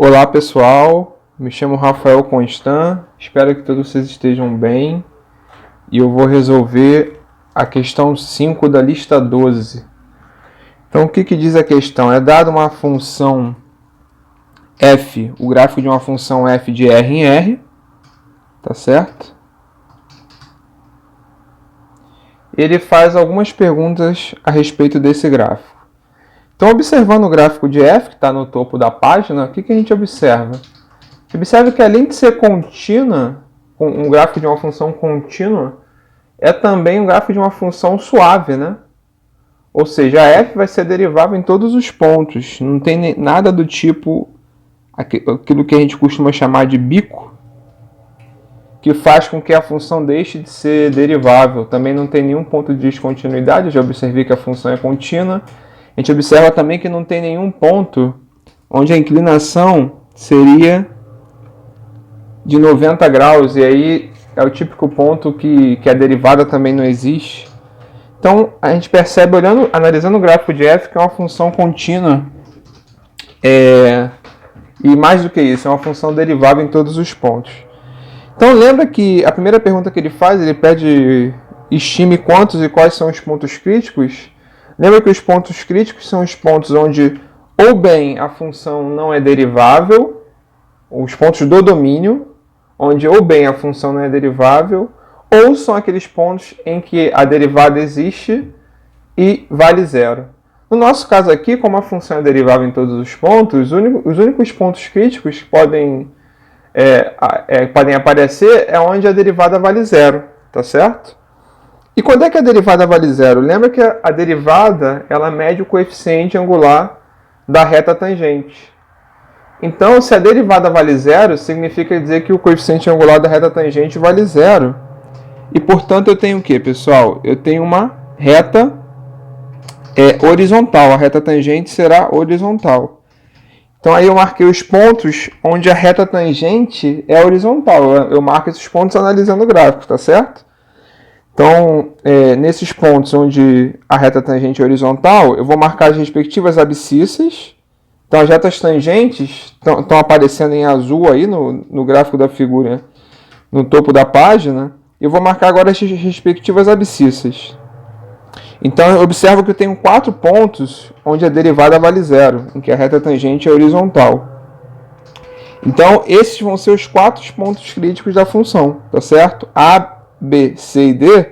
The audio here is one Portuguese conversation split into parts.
Olá pessoal, me chamo Rafael Constant, espero que todos vocês estejam bem e eu vou resolver a questão 5 da lista 12. Então o que diz a questão? É dada uma função f, o gráfico de uma função f de R em R, tá certo? Ele faz algumas perguntas a respeito desse gráfico. Então, observando o gráfico de f, que está no topo da página, o que a gente observa? Observa que além de ser contínua, um gráfico de uma função contínua, é também um gráfico de uma função suave, né? Ou seja, a f vai ser derivável em todos os pontos. Não tem nada do tipo aquilo que a gente costuma chamar de bico, que faz com que a função deixe de ser derivável. Também não tem nenhum ponto de descontinuidade, eu já observei que a função é contínua. A gente observa também que não tem nenhum ponto onde a inclinação seria de 90 graus, e aí é o típico ponto que a derivada também não existe. Então, a gente percebe, analisando o gráfico de f, que é uma função contínua, e mais do que isso, é uma função derivável em todos os pontos. Então, lembra que a primeira pergunta que ele faz, ele pede estime quantos e quais são os pontos críticos. Lembra que os pontos críticos são os pontos onde ou bem a função não é derivável, os pontos do domínio, onde ou bem a função não é derivável, ou são aqueles pontos em que a derivada existe e vale zero. No nosso caso aqui, como a função é derivável em todos os pontos, os únicos pontos críticos que podem aparecer é onde a derivada vale zero, tá certo? E quando é que a derivada vale zero? Lembra que a derivada ela mede o coeficiente angular da reta tangente. Então, se a derivada vale zero, significa dizer que o coeficiente angular da reta tangente vale zero. E, portanto, eu tenho o quê, pessoal? Eu tenho uma reta horizontal. A reta tangente será horizontal. Então, aí eu marquei os pontos onde a reta tangente é horizontal. Eu marco esses pontos analisando o gráfico, tá certo? Então, nesses pontos onde a reta tangente é horizontal, eu vou marcar as respectivas abscissas. Então, as retas tangentes estão aparecendo em azul aí no gráfico da figura, no topo da página. Eu vou marcar agora as respectivas abscissas. Então, eu observo que eu tenho 4 pontos onde a derivada vale zero, em que a reta tangente é horizontal. Então, esses vão ser os 4 pontos críticos da função, tá certo? A, B, C e D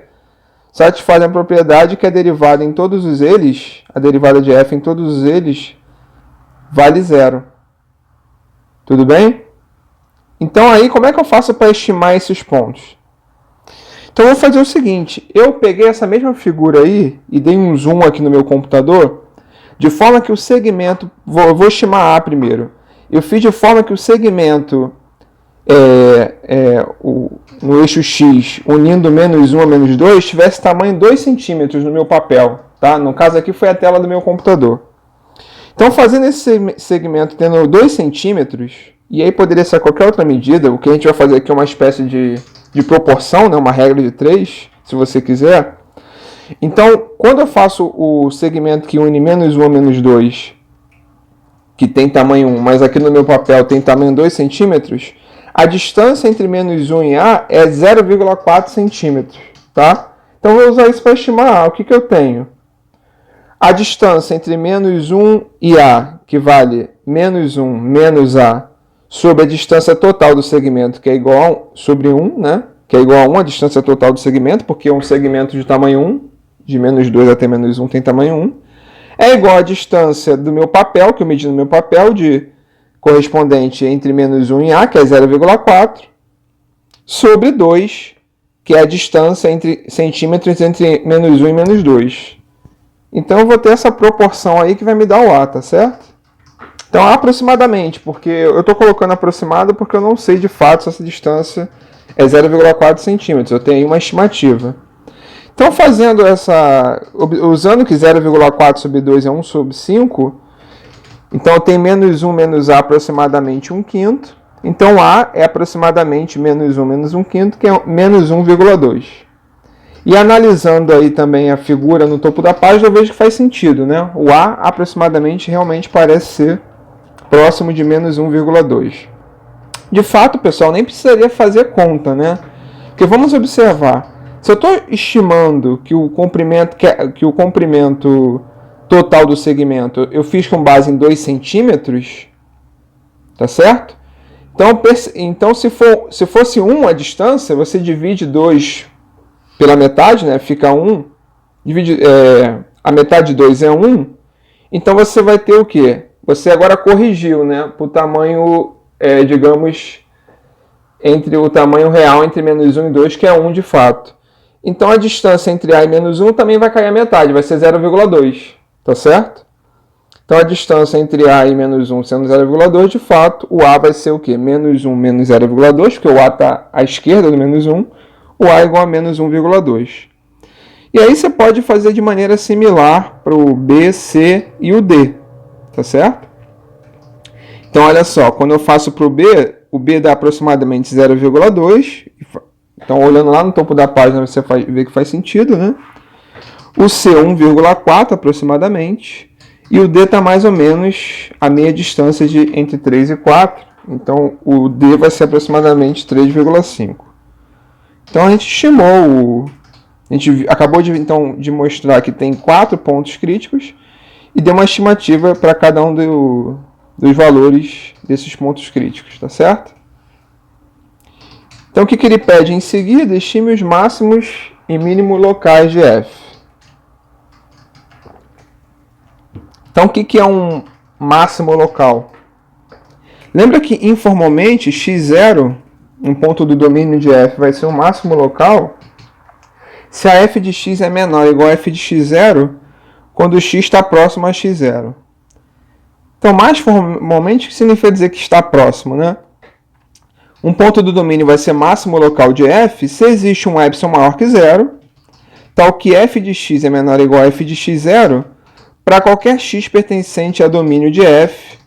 satisfazem a propriedade que a derivada em todos eles, a derivada de f em todos eles, vale zero. Tudo bem? Então aí, como é que eu faço para estimar esses pontos? Então eu vou fazer o seguinte, eu peguei essa mesma figura aí e dei um zoom aqui no meu computador, de forma que o segmento, vou estimar A primeiro, eu fiz de forma que o segmento no eixo X, unindo menos 1 a menos 2, tivesse tamanho 2 centímetros no meu papel. Tá? No caso aqui foi a tela do meu computador. Então, fazendo esse segmento tendo 2 centímetros, e aí poderia ser qualquer outra medida, o que a gente vai fazer aqui é uma espécie de proporção, né? Uma regra de 3, se você quiser. Então, quando eu faço o segmento que une menos 1 a menos 2, que tem tamanho 1, mas aqui no meu papel tem tamanho 2 centímetros, a distância entre menos 1 e A é 0,4 centímetros, tá? Então, eu vou usar isso para estimar A. O que eu tenho? A distância entre menos 1 e A, que vale menos 1 menos A, sobre a distância total do segmento, que é igual a sobre 1, né? Que é igual a 1, a distância total do segmento, porque é um segmento de tamanho 1, de menos 2 até menos 1 tem tamanho 1, é igual à distância do meu papel, que eu medi no meu papel, correspondente entre menos 1 e A, que é 0,4, sobre 2, que é a distância entre centímetros entre menos 1 e menos 2. Então, eu vou ter essa proporção aí que vai me dar o A, tá certo? Então, aproximadamente, porque eu estou colocando aproximado porque eu não sei de fato se essa distância é 0,4 centímetros. Eu tenho aí uma estimativa. Então, usando que 0,4 sobre 2 é 1 sobre 5, então eu tenho menos 1 menos A aproximadamente 1/5. Então, A é aproximadamente menos 1 menos 1/5, que é menos 1,2. E analisando aí também a figura no topo da página, eu vejo que faz sentido, né? O A aproximadamente realmente parece ser próximo de menos 1,2. De fato, pessoal, nem precisaria fazer conta, né? Porque vamos observar, se eu estou estimando que o comprimento total do segmento eu fiz com base em 2 centímetros, tá certo? Então se fosse 1 a distância, você divide 2 pela metade, né? Fica 1, a metade de 2 é 1, então você vai ter o quê? Você agora corrigiu, né? Para o tamanho, digamos, entre o tamanho real entre menos 1 e 2, que é 1 de fato. Então a distância entre A e menos 1 também vai cair a metade, vai ser 0,2, tá certo? Então a distância entre A e menos 1 sendo 0,2, de fato, o A vai ser o quê? Menos 1 menos 0,2, porque o A está à esquerda do menos 1, o A é igual a menos 1,2. E aí você pode fazer de maneira similar para o B, C e o D, tá certo? Então olha só, quando eu faço para o B dá aproximadamente 0,2, então olhando lá no topo da página você vê que faz sentido, né? O C 1,4 aproximadamente, e o D está mais ou menos a meia distância entre 3 e 4, então o D vai ser aproximadamente 3,5. Então a gente estimou, a gente acabou de mostrar que tem 4 pontos críticos e deu uma estimativa para cada um dos valores desses pontos críticos, tá certo? Então o que ele pede em seguida? Estime os máximos e mínimos locais de F. Então o que é um máximo local? Lembra que informalmente x0, um ponto do domínio de F, vai ser o máximo local se a f de x é menor ou igual a f de x0 quando x está próximo a x0. Então, mais formalmente, o que significa dizer que está próximo, né? Um ponto do domínio vai ser máximo local de f se existe um epsilon maior que zero, tal que f de x é menor ou igual a f de x0 para qualquer x pertencente a domínio de f,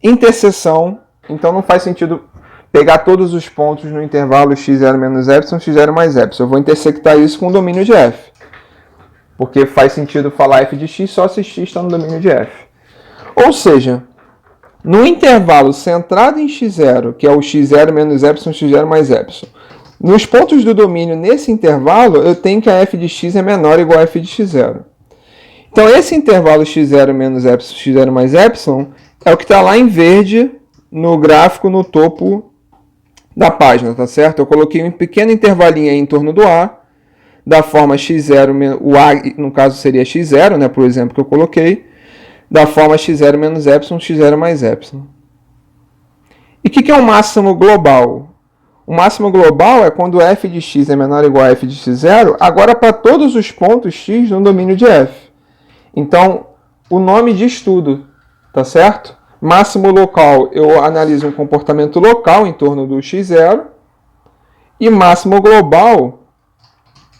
interseção. Então, não faz sentido pegar todos os pontos no intervalo x0 menos epsilon, x0 mais epsilon. Eu vou intersectar isso com o domínio de f, porque faz sentido falar f de x só se x está no domínio de f. Ou seja, no intervalo centrado em x0, que é o x0 menos epsilon, x0 mais epsilon, nos pontos do domínio nesse intervalo, eu tenho que a f de x é menor ou igual a f de x0. Então, esse intervalo x0 menos epsilon, x0 mais epsilon, é o que está lá em verde no gráfico no topo da página, tá certo? Eu coloquei um pequeno intervalinho aí em torno do A, da forma x0, o A no caso seria x0, né, por exemplo, que eu coloquei, da forma x0 menos epsilon, x0 mais epsilon. E o que é o máximo global? O máximo global é quando f de x é menor ou igual a f de x0, agora para todos os pontos x no domínio de f. Então, o nome diz tudo, tá certo? Máximo local, eu analiso um comportamento local em torno do x0. E máximo global,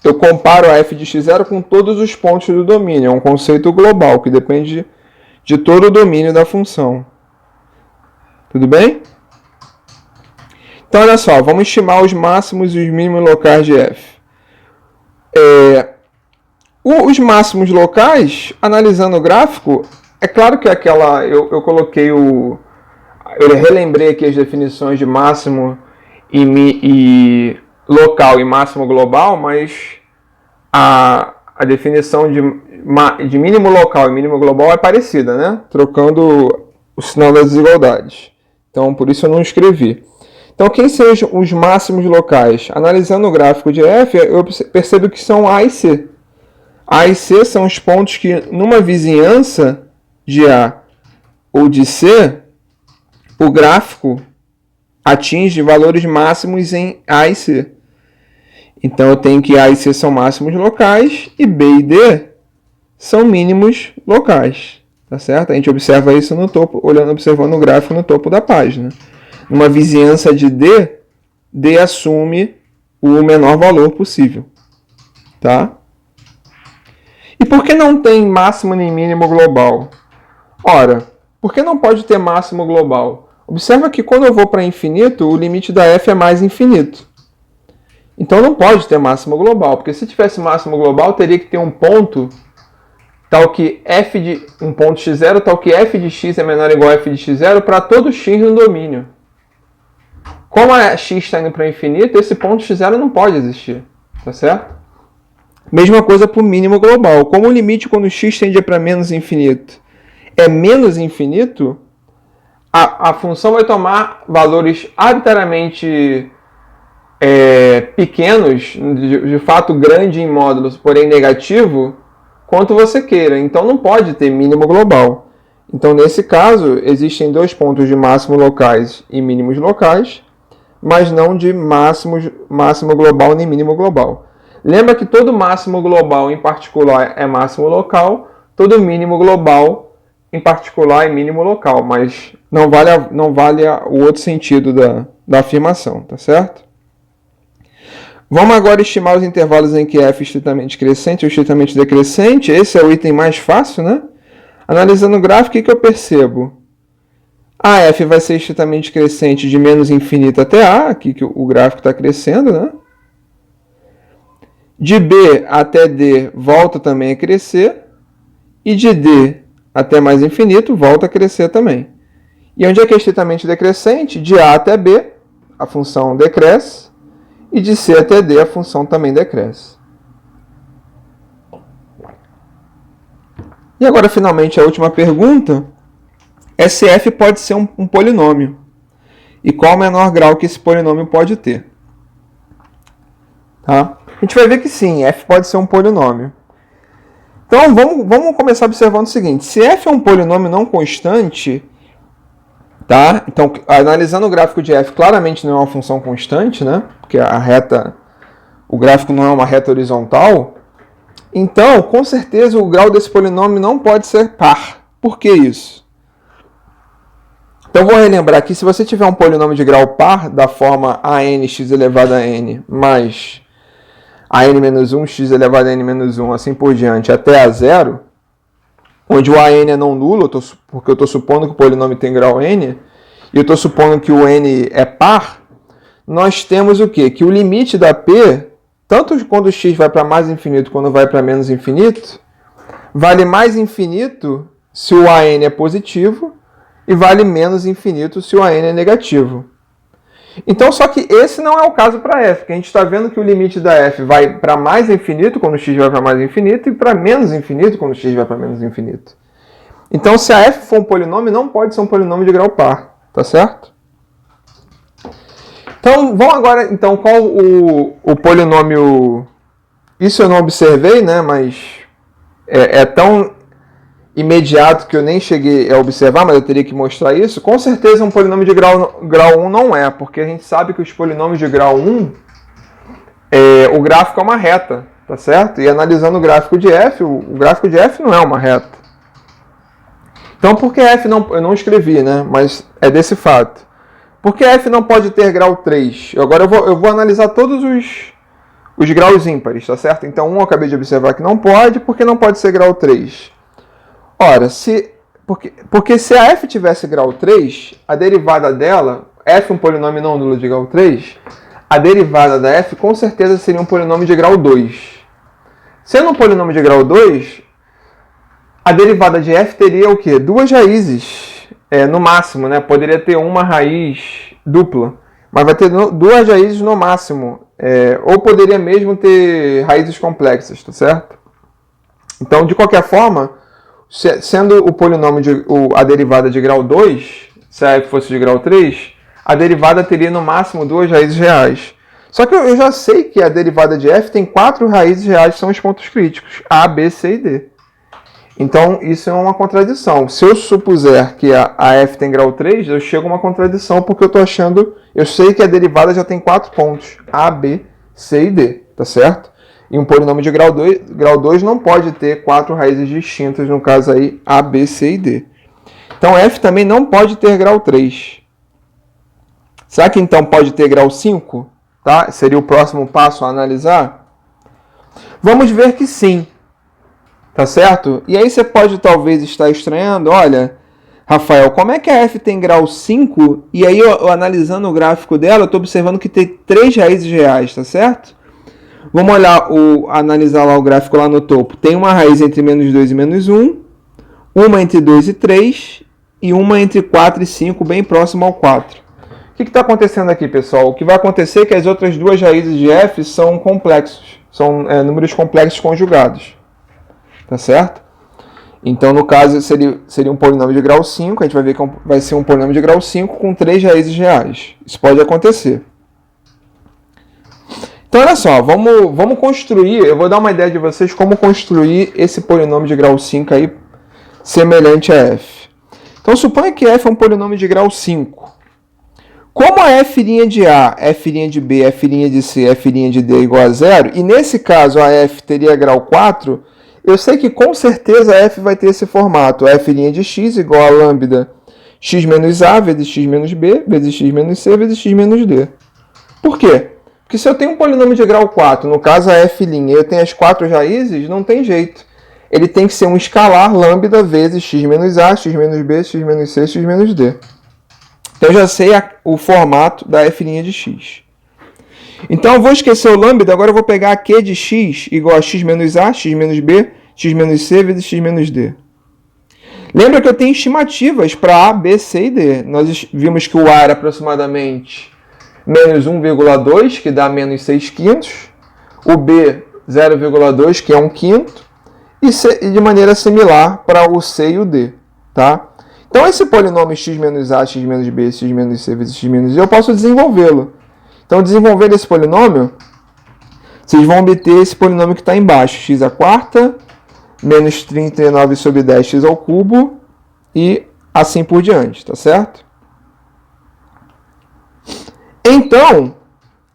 eu comparo a f de x0 com todos os pontos do domínio. É um conceito global, que depende de todo o domínio da função. Tudo bem? Então, olha só, vamos estimar os máximos e os mínimos locais de f. Os máximos locais, analisando o gráfico, é claro que eu coloquei eu relembrei aqui as definições de máximo e local e máximo global, mas a definição de mínimo local e mínimo global é parecida, né? Trocando o sinal das desigualdades. Então, por isso eu não escrevi. Então, quem são os máximos locais? Analisando o gráfico de F, eu percebo que são A e C. A e C são os pontos que, numa vizinhança de A ou de C, o gráfico atinge valores máximos em A e C. Então, eu tenho que A e C são máximos locais e B e D são mínimos locais. Tá certo? A gente observa isso no topo, observando o gráfico no topo da página. Numa vizinhança de D, D assume o menor valor possível. Tá? E por que não tem máximo nem mínimo global? Ora, por que não pode ter máximo global? Observa que quando eu vou para infinito, o limite da f é mais infinito. Então não pode ter máximo global, porque se tivesse máximo global, teria que ter um ponto tal que f de um ponto x0, tal que f de x é menor ou igual a f de x0 para todo x no domínio. Como a x está indo para o infinito, esse ponto x0 não pode existir, tá certo? Mesma coisa para o mínimo global. Como o limite quando x tende para menos infinito é menos infinito, a função vai tomar valores arbitrariamente pequenos, de fato grande em módulos, porém negativo, quanto você queira. Então não pode ter mínimo global. Então nesse caso, existem dois pontos de máximo locais e mínimos locais, mas não de máximo global nem mínimo global. Lembra que todo máximo global em particular é máximo local, todo mínimo global em particular é mínimo local, mas não vale o outro sentido da afirmação, tá certo? Vamos agora estimar os intervalos em que f é estritamente crescente ou estritamente decrescente. Esse é o item mais fácil, né? Analisando o gráfico, o que eu percebo? A f vai ser estritamente crescente de menos infinito até a, aqui que o gráfico está crescendo, né? De b até d volta também a crescer, e de d até mais infinito volta a crescer também. E onde é que é estritamente decrescente? De a até b, a função decresce, e de c até d, a função também decresce. E agora, finalmente, a última pergunta é se f pode ser um polinômio. E qual o menor grau que esse polinômio pode ter. Tá? A gente vai ver que sim, f pode ser um polinômio. Então, vamos começar observando o seguinte. Se f é um polinômio não constante, tá? Então, analisando o gráfico de f, claramente não é uma função constante, né? Porque o gráfico não é uma reta horizontal. Então, com certeza, o grau desse polinômio não pode ser par. Por que isso? Então, vou relembrar aqui, se você tiver um polinômio de grau par, da forma anx elevado a n mais an-1, x elevado a n-1, assim por diante, até a zero, onde o an é não nulo, porque eu estou supondo que o polinômio tem grau n, e eu estou supondo que o n é par, nós temos o quê? Que o limite da p, tanto quando o x vai para mais infinito quando vai para menos infinito, vale mais infinito se o an é positivo e vale menos infinito se o an é negativo. Então, só que esse não é o caso para f, que a gente está vendo que o limite da f vai para mais infinito quando o x vai para mais infinito e para menos infinito quando o x vai para menos infinito. Então, se a f for um polinômio, não pode ser um polinômio de grau par, tá certo? Então, vamos agora, então, qual o polinômio... Isso eu não observei, né, mas é tão imediato que eu nem cheguei a observar, mas eu teria que mostrar isso. Com certeza um polinômio de grau 1 não é, porque a gente sabe que os polinômios de grau 1, o gráfico é uma reta, tá certo? E analisando o gráfico de f, o gráfico de f não é uma reta. Então, por que f não... Eu não escrevi, né? Mas é desse fato. Por que f não pode ter grau 3? Agora eu vou analisar todos os graus ímpares, tá certo? Então, 1 eu acabei de observar que não pode, porque não pode ser grau 3? Ora, porque se a f tivesse grau 3, a derivada dela, f um polinômio não nulo de grau 3, a derivada da f com certeza seria um polinômio de grau 2. Sendo um polinômio de grau 2, a derivada de f teria o quê? Duas raízes, no máximo, né? Poderia ter uma raiz dupla, mas vai ter duas raízes no máximo, ou poderia mesmo ter raízes complexas, tá certo? Então, de qualquer forma, sendo o polinômio a derivada de grau 2, se a f fosse de grau 3, a derivada teria no máximo duas raízes reais. Só que eu já sei que a derivada de f tem 4 raízes reais, que são os pontos críticos, a, b, c e d. Então, isso é uma contradição. Se eu supuser que a f tem grau 3, eu chego a uma contradição, porque eu sei que a derivada já tem 4 pontos, a, b, c e d, tá certo? E um polinômio de grau 2 não pode ter 4 raízes distintas, no caso aí, a, b, c e d. Então, f também não pode ter grau 3. Será que então pode ter grau 5? Tá? Seria o próximo passo a analisar? Vamos ver que sim. Tá certo? E aí você pode talvez estar estranhando, olha, Rafael, como é que a f tem grau 5? E aí, eu analisando o gráfico dela, eu estou observando que tem 3 raízes reais, tá certo? Vamos olhar analisar lá o gráfico lá no topo. Tem uma raiz entre menos 2 e menos 1, uma entre 2 e 3 e uma entre 4 e 5, bem próximo ao 4. O que está acontecendo aqui, pessoal? O que vai acontecer é que as outras duas raízes de f são complexos, são números complexos conjugados. Tá certo? Então, no caso, seria um polinômio de grau 5, a gente vai ver que vai ser um polinômio de grau 5 com 3 raízes reais. Isso pode acontecer. Então, olha só, vamos construir, eu vou dar uma ideia de vocês como construir esse polinômio de grau 5 aí, semelhante a f. Então, suponha que f é um polinômio de grau 5. Como a f' de A, f' de B, f' de C, f' de D é igual a 0, e nesse caso a f teria grau 4, eu sei que com certeza a f vai ter esse formato, f' de x igual a lambda x menos A vezes x menos B, vezes x menos C, vezes x menos D. Por quê? Porque se eu tenho um polinômio de grau 4, no caso a f', e eu tenho as 4 raízes, não tem jeito. Ele tem que ser um escalar lambda vezes x menos A, x menos B, x menos C, x menos D. Então eu já sei o formato da f' de x. Então eu vou esquecer o lambda, agora eu vou pegar a q de x igual a x menos A, x menos B, x menos C vezes x menos D. Lembra que eu tenho estimativas para A, B, C e D. Nós vimos que o A era aproximadamente menos 1,2, que dá menos 6 quintos. O B, 0,2, que é 1 quinto. E de maneira similar para o C e o D. Tá? Então, esse polinômio x menos A, x menos B, x menos C vezes x menos D, eu posso desenvolvê-lo. Então, desenvolvendo esse polinômio, vocês vão obter esse polinômio que está embaixo. X à quarta, menos 39 sobre 10x ao cubo, e assim por diante, tá certo? Então,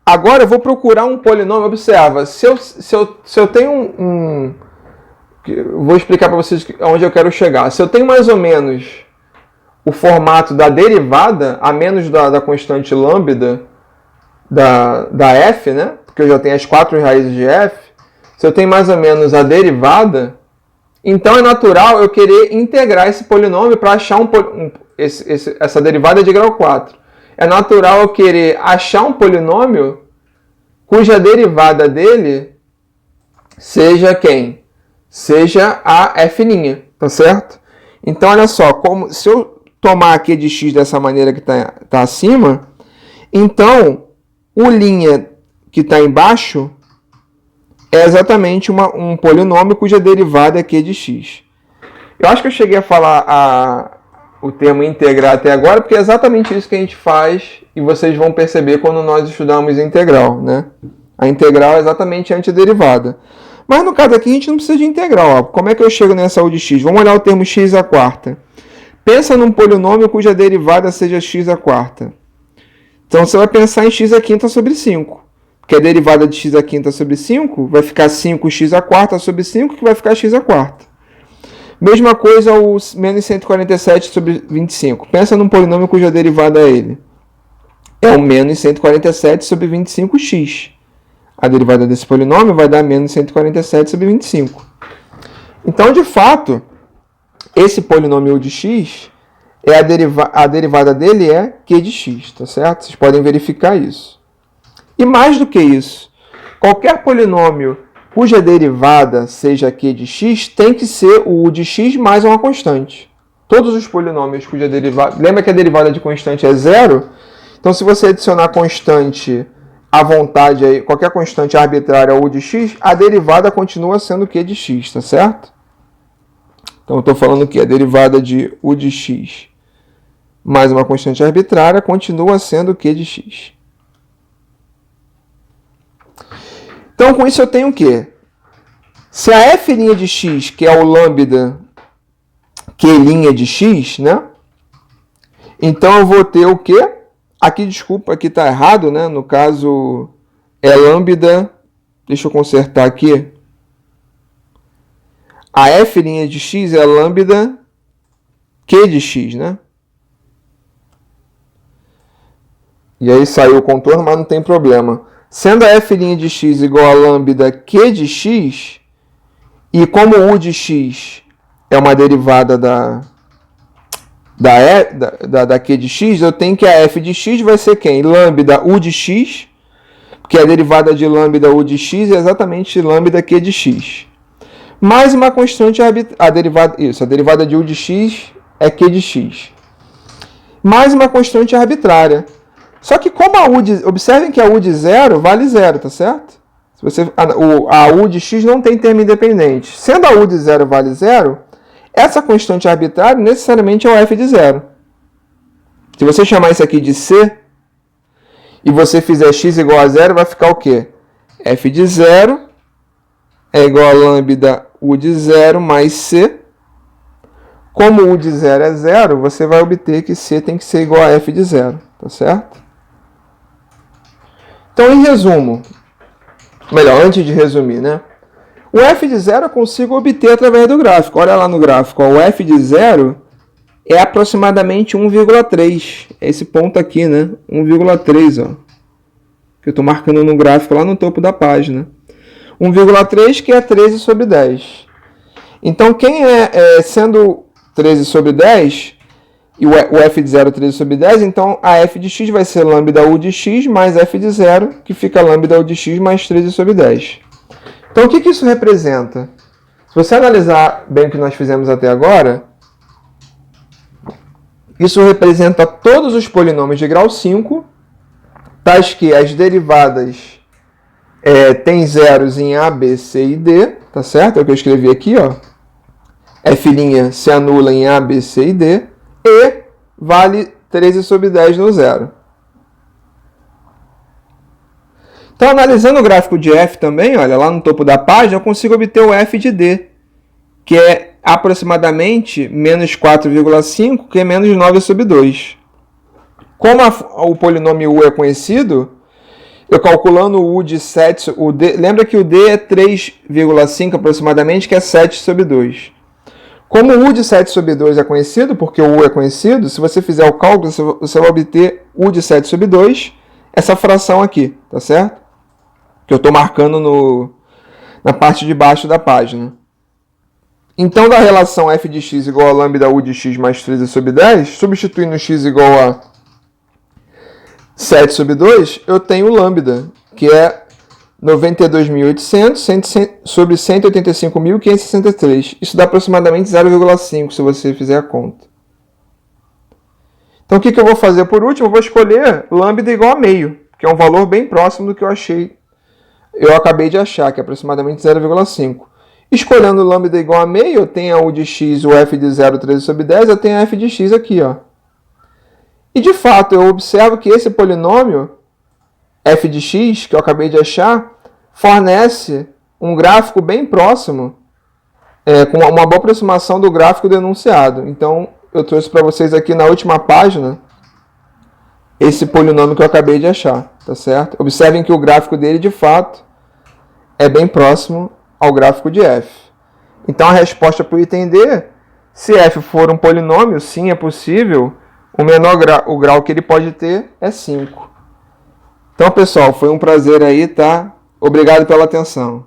agora eu vou procurar um polinômio. Observa, se eu tenho vou explicar para vocês onde eu quero chegar. Se eu tenho mais ou menos o formato da derivada, a menos da constante lambda da f, né? Porque eu já tenho as 4 raízes de f. Se eu tenho mais ou menos a derivada, então é natural eu querer integrar esse polinômio para achar essa derivada de grau 4. É natural eu querer achar um polinômio cuja derivada dele seja quem? Seja a f', tá certo? Então, olha só, se eu tomar aqui de x dessa maneira que está acima, então o linha que está embaixo é exatamente um polinômio cuja derivada é q de x. Eu acho que eu cheguei a falar o termo integrar até agora, porque é exatamente isso que a gente faz e vocês vão perceber quando nós estudamos integral, né? A integral é exatamente a antiderivada. Mas no caso aqui a gente não precisa de integral. Ó. Como é que eu chego nessa U de x? Vamos olhar o termo x à quarta. Pensa num polinômio cuja derivada seja x à quarta. Então você vai pensar em x à quinta sobre 5. Porque a derivada de x à quinta sobre 5 vai ficar 5x à quarta sobre 5, que vai ficar x à quarta. Mesma coisa o menos 147 sobre 25. Pensa num polinômio cuja derivada é ele. É o menos 147 sobre 25x. A derivada desse polinômio vai dar menos 147 sobre 25. Então, de fato, esse polinômio de x, a derivada dele é q de x, tá certo? Vocês podem verificar isso. E mais do que isso, qualquer polinômio cuja derivada seja q de x tem que ser o u de x mais uma constante. Todos os polinômios cuja derivada... Lembra que a derivada de constante é zero? Então, se você adicionar constante à vontade, aí, qualquer constante arbitrária u de x, a derivada continua sendo q de x, tá certo? Então, eu estou falando que a derivada de u de x mais uma constante arbitrária continua sendo q de x. Então, com isso eu tenho o quê? Se a f' de x, que é o lambda q' de x, né? Então, eu vou ter o quê? Aqui, desculpa, aqui está errado, né? No caso, é lambda... Deixa eu consertar aqui. A f' de x é lambda q de x, né? E aí saiu o contorno, mas não tem problema. Sendo a f' de x igual a lambda q de x, e como u de x é uma derivada da q de x, eu tenho que a f de x vai ser quem? Lambda u de x, que a derivada de lambda u de x é exatamente lambda q de x. Mais uma constante a derivada de u de x é q de x. Mais uma constante arbitrária. Só que como observem que a u de 0 vale 0, tá certo? A u de x não tem termo independente. Sendo a u de 0 vale 0, essa constante arbitrária necessariamente é o f de 0. Se você chamar isso aqui de c, e você fizer x igual a 0, vai ficar o quê? F de 0 é igual a lambda u de 0 mais c. Como u de 0 é 0, você vai obter que c tem que ser igual a f de 0, tá certo? Então, em resumo, melhor, antes de resumir, né? O f de 0 eu consigo obter através do gráfico. Olha lá no gráfico, ó, o f de 0 é aproximadamente 1,3. É esse ponto aqui, né? 1,3, ó. Que eu estou marcando no gráfico lá no topo da página. 1,3 que é 13 sobre 10. Então, quem sendo 13 sobre 10, e o f de 0 13 sobre 10, então a f de x vai ser lambda u de x mais f de 0, que fica lambda u de x mais 13 sobre 10. Então, o que isso representa? Se você analisar bem o que nós fizemos até agora, isso representa todos os polinômios de grau 5, tais que as derivadas têm zeros em A, B, C e D, tá certo? É o que eu escrevi aqui, ó. F' se anula em A, B, C e D, e vale 13 sobre 10 no zero. Então, analisando o gráfico de f também, olha, lá no topo da página, eu consigo obter o f de D, que é aproximadamente menos 4,5, que é menos 9 sobre 2. Como o polinômio u é conhecido, eu calculando o u de 7, lembra que o d é 3,5 aproximadamente, que é 7 sobre 2. Como o u de 7 sobre 2 é conhecido, porque o u é conhecido, se você fizer o cálculo, você vai obter u de 7 sobre 2, essa fração aqui, tá certo? Que eu estou marcando na parte de baixo da página. Então, da relação f de x igual a lambda u de x mais 13 sobre 10, substituindo x igual a 7 sobre 2, eu tenho lambda, que é 92.800 sobre 185.563. Isso dá aproximadamente 0,5 se você fizer a conta. Então, o que eu vou fazer por último? Eu vou escolher lambda igual a meio, que é um valor bem próximo do que eu acabei de achar, que é aproximadamente 0,5. Escolhendo lambda igual a meio, eu tenho a u de x, o f de 0, 13 sobre 10, eu tenho a f de x aqui, ó. E, de fato, eu observo que esse polinômio, f de x, que eu acabei de achar, fornece um gráfico bem próximo, com uma boa aproximação do gráfico do enunciado. Então, eu trouxe para vocês aqui na última página esse polinômio que eu acabei de achar, tá certo? Observem que o gráfico dele, de fato, é bem próximo ao gráfico de f. Então, a resposta para o item D, se f for um polinômio, sim, é possível, o grau que ele pode ter é 5. Então, pessoal, foi um prazer aí, tá? Obrigado pela atenção.